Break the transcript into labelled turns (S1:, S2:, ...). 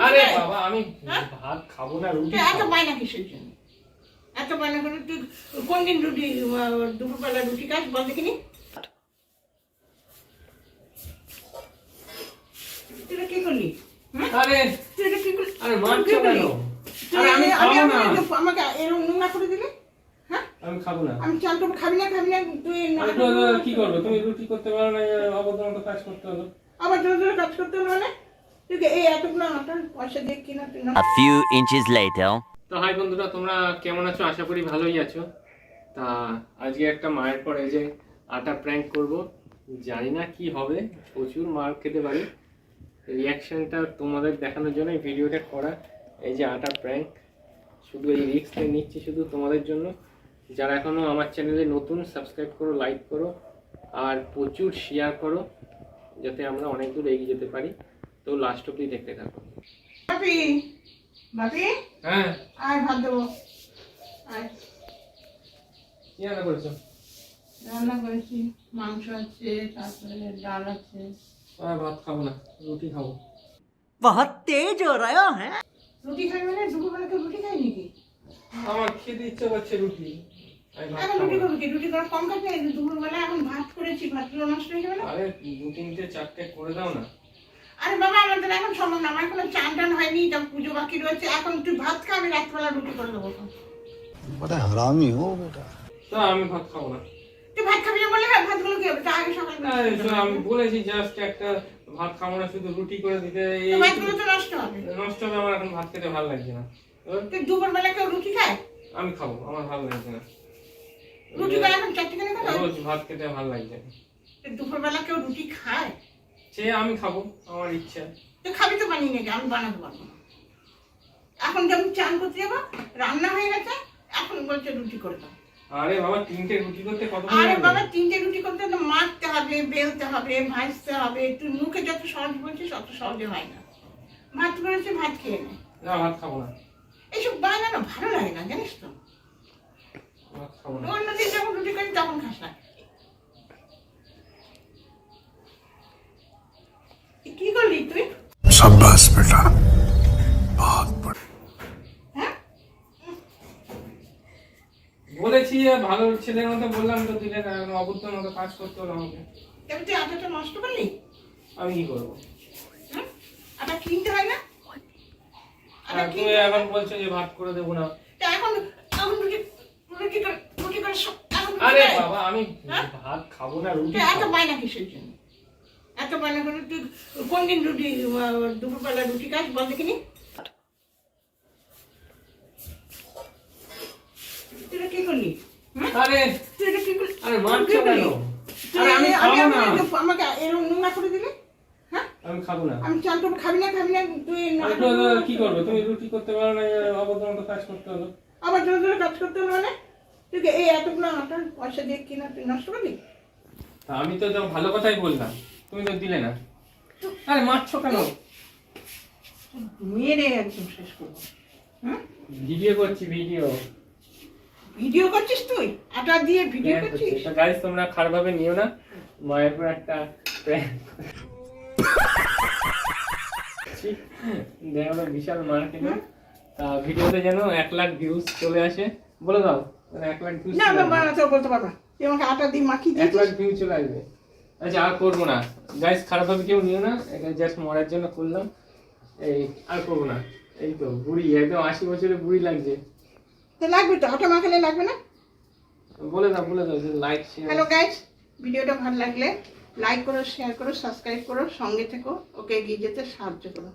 S1: আরে বাবা আমি ভাত খাবো না, রুটি
S2: এত বায়না কিসের জন্য? এত বায়না করে তুই কোন দিন রুটি দুপুরবেলা রুটি খাস বল দেখিনি? তুই কি করলি?
S1: আরে
S2: তুই কি করলি?
S1: আরে মারছো কেন? আরে আমি খাবো না।
S2: আমাকে এরকম নোংরা করে দিলি? হ্যাঁ
S1: আমি খাবো না।
S2: আমি চাল তো খাবি না তুই
S1: কি করবো? তুমি রুটি করতে পারো না, অবদান তো কাজ করতে হলো।
S2: আবার জোরে কাজ করতে হলো মানে? তুই এই এতগুলো আটা পয়সা দিয়ে কিনা তুই না।
S3: A few inches later.
S1: তো হাই বন্ধুরা, তোমরা কেমন আছো? আশা করি ভালোই আছো। তা আজকে একটা মায়ের পর এই যে আটা প্র্যাঙ্ক করব, জানি না কি হবে, প্রচুর মার খেতে পারি। রিয়াকশনটা তোমাদের দেখানোর জন্য এই ভিডিওটা করা। এই যে আটা প্র্যাঙ্ক, শুধু এই রিস্কটা নিচ্ছি শুধু তোমাদের জন্য। যারা এখনো আমার চ্যানেলে নতুন, সাবস্ক্রাইব করো, লাইক করো আর প্রচুর শেয়ার করো, যাতে আমরা অনেক দূর এগিয়ে যেতে পারি। তো লাস্ট অবধি দেখতে থাকো।
S2: বাপি বাপি
S1: হ্যাঁ
S2: আয় ভাত দেবো। আয়
S1: কি রান্না করেছো?
S2: রান্না করেছি, মাংস আছে, তারপরে ডাল আছে।
S1: ভাত খাবো না, রুটি খাবো।
S3: बहुत तेज हो रहा है।
S2: রুটি খাই মানে দুপুরবেলা কেউ রুটি খাই নাকি?
S1: আমার খেতে ইচ্ছা করছে রুটি।
S2: এখন রুটি করবি কি? রুটি করা কম খাচ্ছি দুপুরবেলা, এখন ভাত করেছি, ভাতগুলো নষ্ট হয়ে যাবে না?
S1: আরে 2-3টে 4টে করে দাও না।
S2: আরে বাবা আমাদের এখন সময় না, আমার এখনো চান টান হয়নি, তার পুজো বাকি রয়েছে। এখন তুই ভাত খা, আমি রাত্রিবেলা রুটি করে দেবো।
S4: बड़ा हरामी हो बेटा।
S1: তো আমি ভাত খাবো না।
S2: তুই ভাত খাবি না বললে হয়, ভাতগুলো কি হবে? তা আগে সকালে
S1: আমি বলেছি জাস্ট একটা ভাত খাবো না, শুধু রুটি করে দিতে।
S2: ভাতগুলো তো নষ্ট হবে।
S1: নষ্ট হবে, আমার এখন ভাত খেতে ভালো লাগছে না।
S2: তুই দুপুরবেলা কেউ রুটি খায়?
S1: আমি খাবো, আমার ভালো লাগছে না।
S2: রুটি খায় এখন চারটিখানি খাবে?
S1: রোজ ভাত খেতে ভালো লাগছে না।
S2: দুপুরবেলা কেউ রুটি খায়?
S1: সে আমি খাবো, আমার ইচ্ছা।
S2: তুই খাবি তো বানিয়ে নাকি? আমি বানাতে পারবো না। এখন যেমন চান করতে যাবো, রান্না হয়ে গেছে, এখন বলছে রুটি করে দাও।
S1: আরে বাবা 3টে রুটি করতে কত
S2: আরে
S1: লাগে?
S2: বাবা 3টে রুটি করতে হলে মারতে হবে, বেলতে হবে, ভাজতে হবে। তুই মুখে যত সহজ বলছিস অত সহজে হয় না। ভাত করেছে, ভাত খেয়ে নে।
S1: না ভাত খাবো না।
S2: এইসব বায়না না ভালো লাগে না, জানিস তো?
S1: ভাত খাবো না।
S2: অন্যদিন যখন রুটি করি তখন খাস না। কি করলি তুই?
S4: शाबाश बेटा, बहुत बढ़िया।
S2: হ্যাঁ
S1: বলেছি ভালো ছেলের মতো বললাম তো, দিলে না, অবুদ্ধের মতো কাজ করতে হলো আমাকে।
S2: তবে তুই আটাটা নষ্ট করলি?
S1: আমি কি করবো?
S2: হ্যাঁ আটা কিনতে হয় না? আটা
S1: তুমি এখন বলছো যে ভাত করে দেবো না।
S2: তা এখন এখন রুটি করে এখন
S1: আরে বাবা আমি ভাত খাবো না, রুটি
S2: এত
S1: খাবো।
S2: বায়না কিসের জন্য? এত বায়না করে তুই কোন দিন রুটি দুপুরবেলা রুটি খাস বল দেখিনি? তুই কি করলি?
S1: আরে
S2: তুই কি করলি?
S1: আরে মারছো কেন? আরে আমি খাবো না।
S2: আমাকে এরকম নোংরা করে দিলি? হ্যাঁ
S1: আমি খাবো না।
S2: আমি চাল তো খাবি না তুই
S1: কি করবো? তুমি রুটি করতে পারো না, অবদান মতো কাজ করতে হলো।
S2: আবার জোরে কাজ করতে হলো মানে? তুই এই এতগুলো আটা পয়সা দিয়ে কিনা তুই নষ্ট করলি?
S1: তা আমি তো ভালো কথাই বললাম, তুমি তো দিলে না। আরে মারছো কেন?
S2: মেরে একদম শেষ করবো। হ্যাঁ
S1: ভিডিও করছি, ভিডিও।
S2: ভিডিও করছিস তুই? আটা দিয়ে ভিডিও করছিস?
S1: তো গাইস তোমরা খারাপ ভাবে নিও না, মায়ের পর একটা দেখো তো বিশাল মার খেলো। তা ভিডিওতে যেন 1 লাখ ভিউজ চলে আসে, বলে দাও। 1 লাখ ভিউজ
S2: না না বানাতে বলতে পারবা। তুই আমাকে আটা দিয়ে মাখিয়ে
S1: 1
S2: দিয়েছিস।
S1: লাখ ভিউ চলে আসবে। আচ্ছা আর করবো না গাইস, খারাপ ভাবে কেউ নিও না, এটা জাস্ট মরার জন্য করলাম। এই আর করবো না। এই তো বুড়ি, একদম 80 বছরের বুড়ি লাগছে।
S2: তো লাগবে তো, আটা মাখালে লাগবে না?
S1: বলে দাও লাইক শেয়ার।
S2: হ্যালো গাইস, ভিডিওটা ভালো লাগলে লাইক করো, শেয়ার করো, সাবস্ক্রাইব করো, সঙ্গে থেকো, ওকে এগিয়ে যেতে সাহায্য করো।